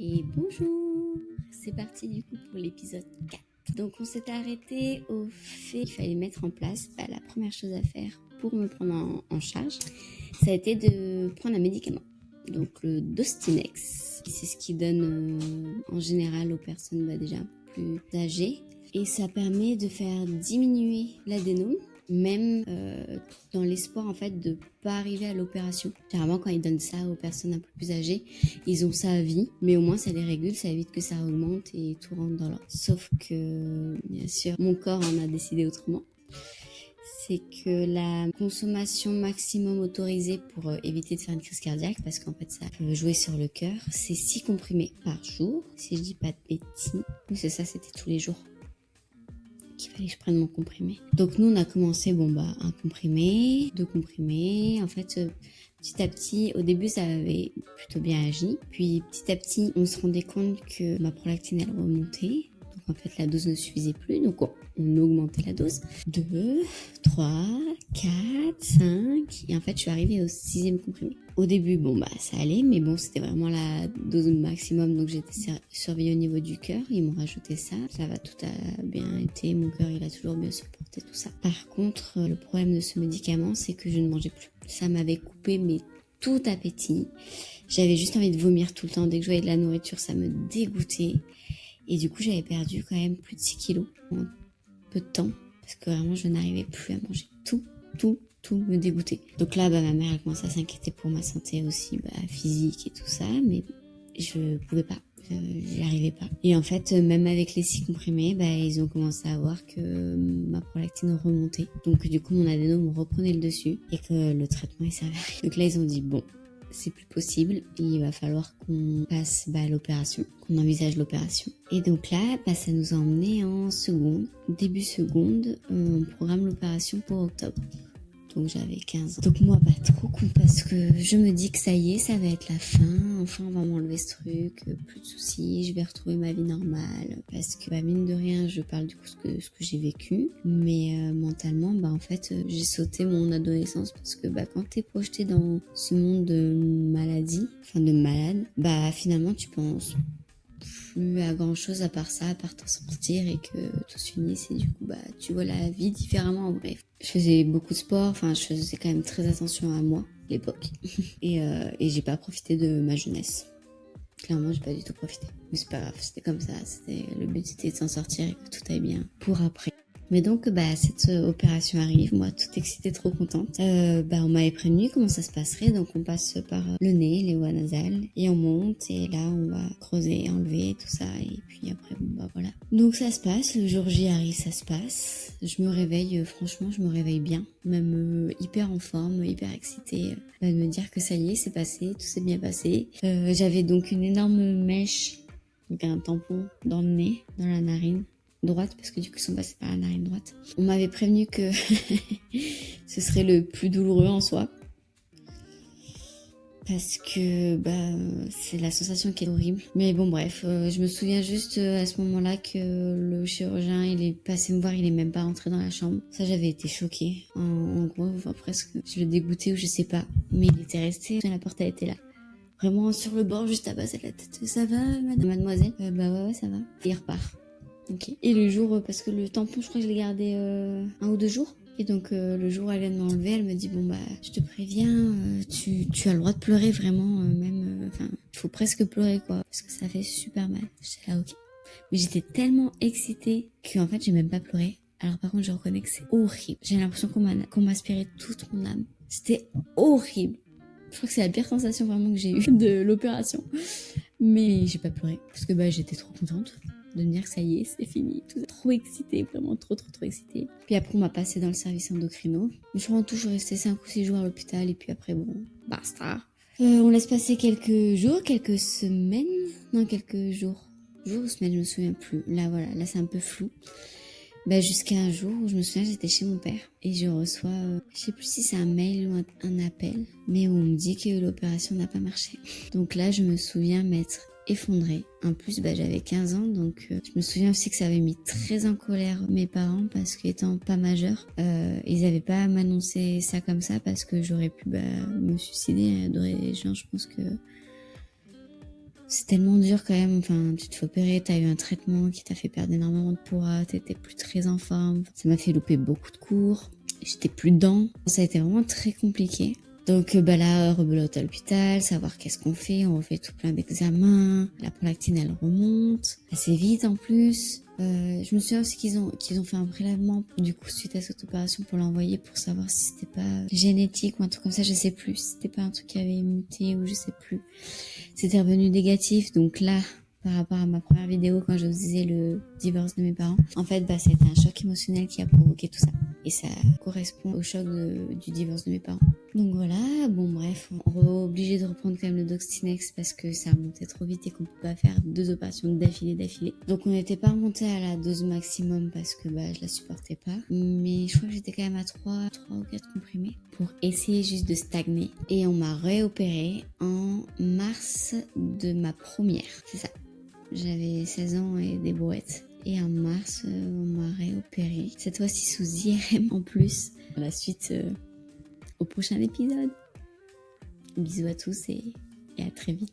Et bonjour, c'est parti du coup pour l'épisode 4. Donc on s'est arrêté au fait qu'il fallait mettre en place la première chose à faire pour me prendre en charge, ça a été de prendre un médicament, donc le Dostinex. C'est ce qui donne en général aux personnes déjà un peu plus âgées et ça permet de faire diminuer l'adénome, même dans l'espoir en fait de pas arriver à l'opération. Généralement quand ils donnent ça aux personnes un peu plus âgées, ils ont ça à vie, mais au moins ça les régule, ça évite que ça augmente et tout rentre dans l'ordre. Sauf que bien sûr mon corps en a décidé autrement. C'est que la consommation maximum autorisée pour éviter de faire une crise cardiaque, parce qu'en fait ça peut jouer sur le cœur, c'est 6 comprimés par jour, si je dis pas de bêtises. Oui c'est ça, c'était tous les jours qu'il fallait que je prenne mon comprimé. Donc nous on a commencé un comprimé, 2 comprimés, en fait petit à petit, au début ça avait plutôt bien agi, puis petit à petit on se rendait compte que ma prolactine elle remontait, donc en fait la dose ne suffisait plus, donc on augmentait la dose, 2, 3, 4, 5, et en fait je suis arrivée au 6e comprimé. Au début, ça allait, mais c'était vraiment la dose maximum, donc j'étais surveillée au niveau du cœur, ils m'ont rajouté ça va, tout a bien été, mon cœur il a toujours bien supporté tout ça. Par contre, le problème de ce médicament, c'est que je ne mangeais plus. Ça m'avait coupé tout appétit, j'avais juste envie de vomir tout le temps, dès que je voyais de la nourriture, ça me dégoûtait, et du coup j'avais perdu quand même plus de 6 kilos en peu de temps, parce que vraiment je n'arrivais plus à manger, tout me dégoûtait. Donc là, ma mère elle commençait à s'inquiéter pour ma santé aussi, physique et tout ça, mais je pouvais pas, j'y arrivais pas. Et en fait, même avec les 6 comprimés, ils ont commencé à voir que ma prolactine remontait. Donc du coup, mon adénome reprenait le dessus et que le traitement il servait à rien. Donc là, ils ont dit bon, c'est plus possible, il va falloir qu'on passe à l'opération, qu'on envisage l'opération. Et donc là, ça nous a emmené en seconde, début seconde, on programme l'opération pour octobre. Donc j'avais 15 ans. Donc moi trop con parce que je me dis que ça y est, ça va être la fin, enfin on va m'enlever ce truc, plus de soucis, je vais retrouver ma vie normale, parce que mine de rien je parle du coup ce que j'ai vécu, mais mentalement en fait j'ai sauté mon adolescence, parce que quand t'es projeté dans ce monde de maladie, enfin de malade, finalement tu penses plus à grand chose à part ça, à part t'en sortir et que tout se finisse, et du coup tu vois la vie différemment en vrai. Je faisais beaucoup de sport, je faisais quand même très attention à moi à l'époque et j'ai pas profité de ma jeunesse. Clairement j'ai pas du tout profité, mais c'est pas grave, c'était comme ça, le but c'était de s'en sortir et que tout aille bien pour après. Mais donc cette opération arrive, moi toute excitée, trop contente. On m'avait prévenu comment ça se passerait, donc on passe par le nez, les voies nasales, et on monte, et là on va creuser, enlever tout ça, et puis après voilà. Donc ça se passe, le jour J arrive, ça se passe. Je me réveille, franchement je me réveille bien, même hyper en forme, hyper excitée de me dire que ça y est, c'est passé, tout s'est bien passé. J'avais donc une énorme mèche, donc un tampon dans le nez, dans la narine droite, parce que du coup ils sont passés par la narine droite. On m'avait prévenu que ce serait le plus douloureux en soi, parce que c'est la sensation qui est horrible. Mais bon bref, je me souviens juste à ce moment-là que le chirurgien il est passé me voir, il est même pas rentré dans la chambre. Ça j'avais été choquée, en gros, presque je le dégoûtais ou je sais pas, mais il était resté, la porte a été là, vraiment sur le bord, juste à passer la tête. Ça va mademoiselle? Ouais ça va. Et il repart. Okay. Et le jour, parce que le tampon, je crois que je l'ai gardé 1 ou 2 jours. Et donc le jour où elle vient de m'enlever, elle me dit je te préviens, tu as le droit de pleurer vraiment, même, il faut presque pleurer quoi, parce que ça fait super mal. J'étais là ok. Mais j'étais tellement excitée qu'en fait j'ai même pas pleuré. Alors par contre je reconnais que c'est horrible. J'ai l'impression qu'on m'a aspiré toute mon âme. C'était horrible. Je crois que c'est la pire sensation vraiment que j'ai eue de l'opération. Mais j'ai pas pleuré, parce que j'étais trop contente de me dire que ça y est, c'est fini, tout ça. Trop excitée, vraiment trop excitée. Puis après on m'a passé dans le service endocrino. Je rentre toujours rester 5 ou 6 jours à l'hôpital, et puis après basta. On laisse passer quelques jours, quelques semaines, non quelques jours ou semaines, je me souviens plus. Là voilà, là c'est un peu flou. Jusqu'à un jour où je me souviens, j'étais chez mon père et je reçois, je sais plus si c'est un mail ou un appel, mais où on me dit que l'opération n'a pas marché. Donc là, je me souviens m'être effondrée. En plus, j'avais 15 ans, donc je me souviens aussi que ça avait mis très en colère mes parents, parce qu'étant pas majeure, ils avaient pas à m'annoncer ça comme ça, parce que j'aurais pu me suicider. Adorer les gens, je pense que c'est tellement dur quand même. Enfin, tu te fais opérer, t'as eu un traitement qui t'a fait perdre énormément de poids, t'étais plus très en forme. Ça m'a fait louper beaucoup de cours. J'étais plus dedans. Ça a été vraiment très compliqué. Donc là, rebelote à l'hôpital, savoir qu'est-ce qu'on fait. On refait tout plein d'examens. La prolactine, elle remonte assez vite en plus. Je me souviens aussi qu'ils ont fait un prélèvement du coup suite à cette opération pour l'envoyer pour savoir si c'était pas génétique ou un truc comme ça, je sais plus. Si c'était pas un truc qui avait muté ou je sais plus. C'était revenu négatif, donc là, par rapport à ma première vidéo quand je vous disais le divorce de mes parents, en fait, c'était un choc émotionnel qui a provoqué tout ça. Et ça correspond au choc du divorce de mes parents. Donc voilà, bon bref, on est obligé de reprendre quand même le Doxynex parce que ça remontait trop vite et qu'on peut pas faire 2 opérations d'affilée. Donc on n'était pas remonté à la dose maximum parce que je la supportais pas. Mais je crois que j'étais quand même à 3 ou 4 comprimés pour essayer juste de stagner. Et on m'a réopéré en mars de ma première, c'est ça. J'avais 16 ans et des brouettes. Et en mars, on m'a réopéré. Cette fois-ci sous IRM en plus. La suite au prochain épisode. Bisous à tous et à très vite.